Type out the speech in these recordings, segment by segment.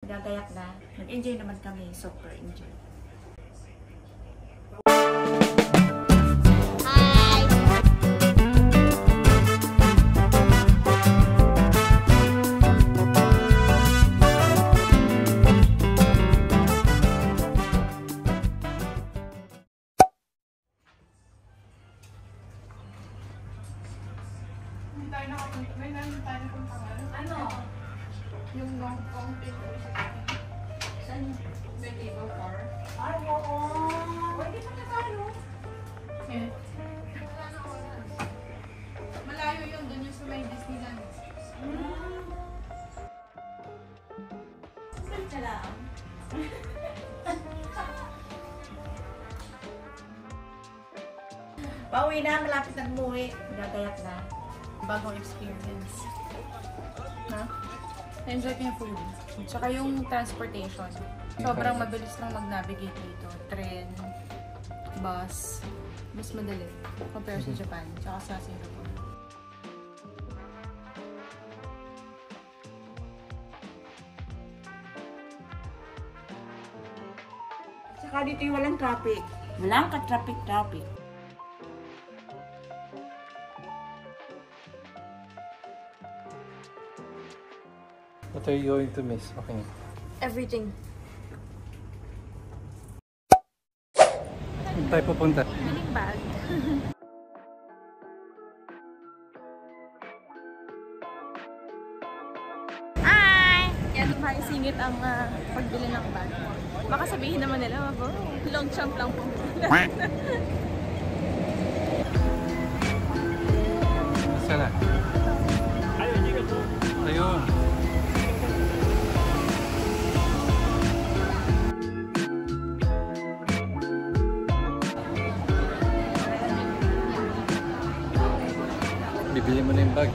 Gagayak na. Nag-enjoy naman kami. Super enjoy. Yung long kong pito saan yung table car? Ay, oo. Pwede pa na tayo. Yeah. Malayo yun, dun yung sa may Disneyland. Saan lang? Pauwi na, malapit na umuwi. Gagayak na. Bagong experience. Ha? Na-enjoy ko yung food. Tsaka yung transportation. Sobrang mabilis lang mag-navigate dito. Tren, bus. Mas madali. Compare sa Japan. Tsaka sa Singapore. Saka dito yung walang traffic. Walang ka-traffic-traffic. What are you going to miss? Okay. Everything. Saan tayo pupunta? Biling bag. Hi! Yan, singit ang pagbili ng bag. Baka sabihin naman nila, long jump lang po. Saan na? Ayun. Bibili mo na yung bag.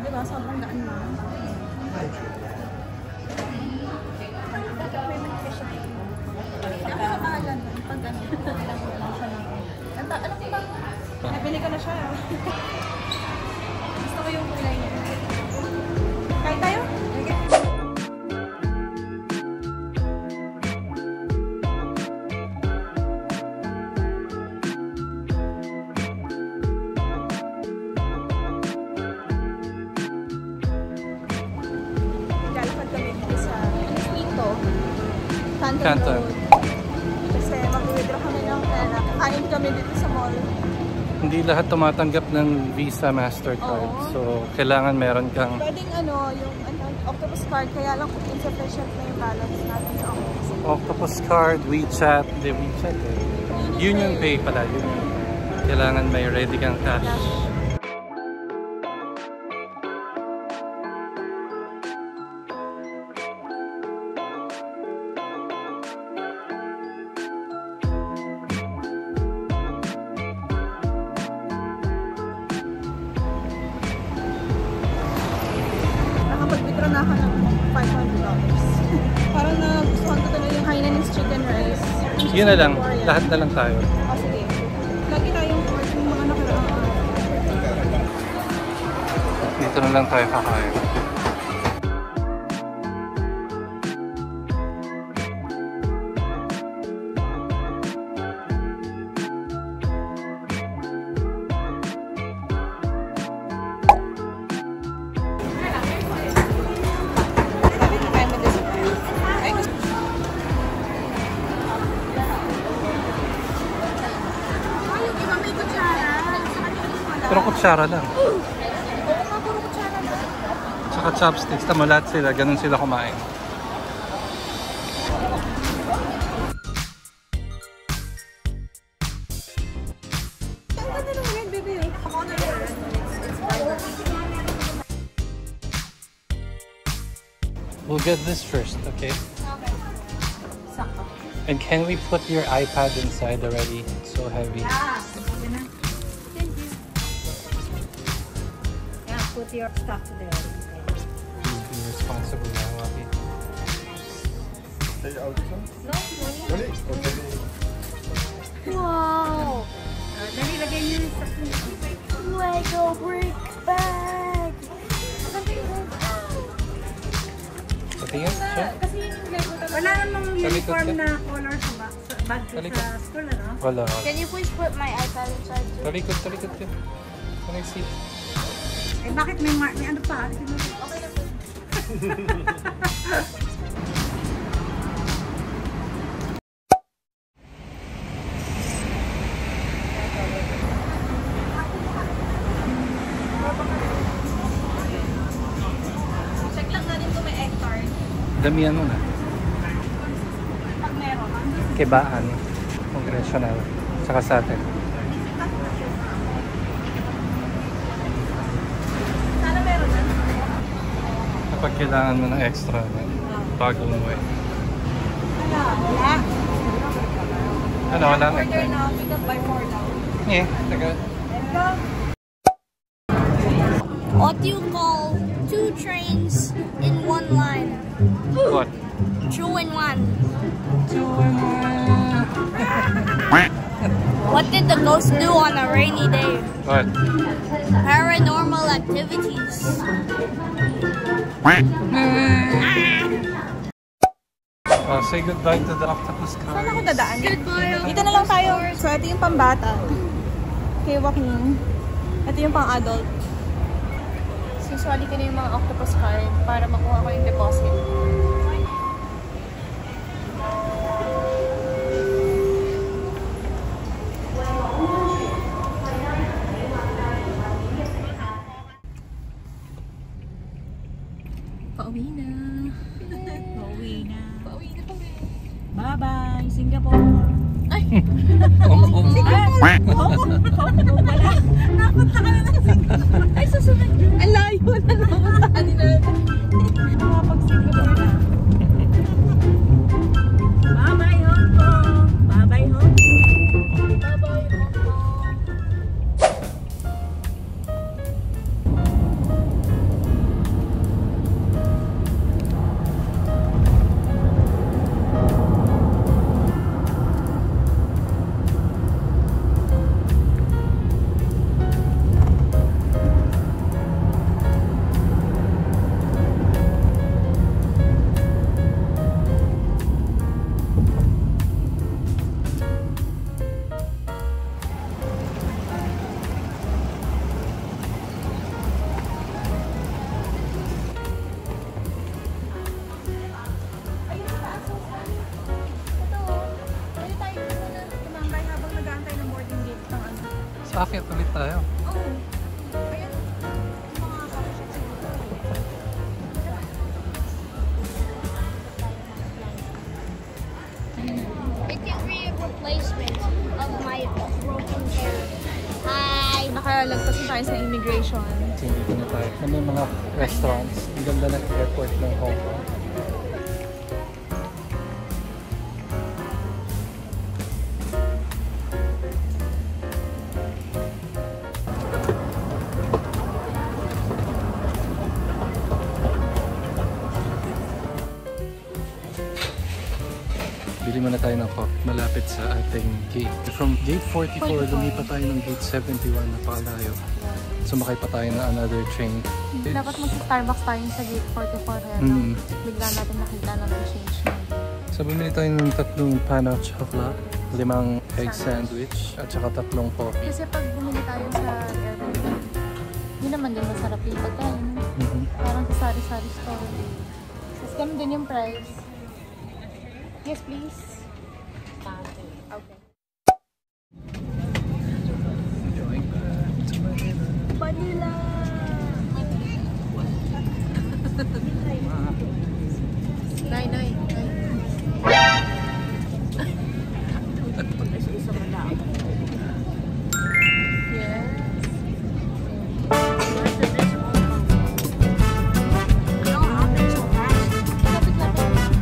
Diba? Sobrang gaan mo. Nakakabalan. Pag gano'n. Alam mo ba? Nabili ko na siya. Gusto ko yung kulay niya. Kain tayo? Lalakad kami dito sa Ito. Canton Road. Kasi mag-withdraw kami ng pera. Kain kami dito sa mall. Hindi lahat tumatanggap ng Visa, Mastercard. Oo. So, kailangan meron kang Pwedeng yung Octopus card, kaya lang kung insufficient na yung balance natin sa Octopus. Octopus card, WeChat. Hindi, WeChat eh. Union Pay pala. Kailangan may ready kang cash. Nakapag-withdraw na ako ng $500. Parang nagustuhan ko talaga yung Hainanese chicken rice. Yun na lang. Lahat na lang tayo. Oh, sige. Lagi tayong yung mga nakaraan. Dito na lang tayo kakain. Pero kutsara lang. Oo nga, puro kutsara lang. Tsaka chopsticks. Tama lahat sila. Ganun sila kumain. Ang ganda ng red, baby. Ako na yun. We'll get this first, okay? Okay. Sakto. And can we put your iPad inside already? It's so heavy. Put your stuff there. Please be responsible now, okay? Wow! Dali, lagay niyo sa Lego brick bag! Tingin, siya? Kasi yung Lego talaga. Wala namang uniform ka. na color sa bag ko Talikod. sa school, ano? Wala. Can you please put my iPad inside too? Talikod ka. Can I see? Eh, bakit may ano pa? Okay na po. Check lang natin kung may egg card. Damihan mo na. Pag meron. Kibaan. Congressional. Saka sa atin. Sana meron na. Kapag kailangan mo ng extra na bago umuwi. Wala. Ano, wala na. Order na. Pick up by 4 now. Eh, taga. What do you call 2 trains in 1 line? What? 2 in 1. What did the ghost do on a rainy day? What? Paranormal activities. Oh, say goodbye to the octopus car. Saan ako dadaan? Goodbye. Dito na lang tayo. So, ito yung pambata. Okay, Joaquin. Ito yung pang-adult. Usually ko na yung mga octopus card para makuha ko yung deposit. Pauwi na. Pauwi na. Pauwi na kami. Bye-bye, Singapore. Napunta ka na ng Singapore. Ay, susunod. Ang layo na napuntahan nila. Nakapag-Singapore na. Bye-bye, Hong Kong. Bye-bye, Hong Kong. Bye-bye, Hong Kong. Aakyat ulit tayo. It can be a replacement of my broken hair. Hi. Nakalagpas na tayo sa immigration. Kasi dito na tayo. Na may mga restaurants. Ang ganda ng airport ng Hong Kong. Bili muna tayo ng coffee malapit sa ating gate. From gate 44, lumipat tayo ng gate 71 na pakalayo. Sumakay pa tayo na another train. Dapat mag-Starbucks tayo sa gate 44. Bigla natin nakita na change na. So bumili tayo ng 3 pan of chocolate, 5 egg sandwich, at saka 3 coffee. Kasi pag bumili tayo sa Airbnb, hindi naman din masarap yung pagkain. Parang sa sari-sari store. Tapos ganun din yung price. Yes, please. Okay. Vanilla. Nay.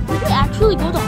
We could actually go to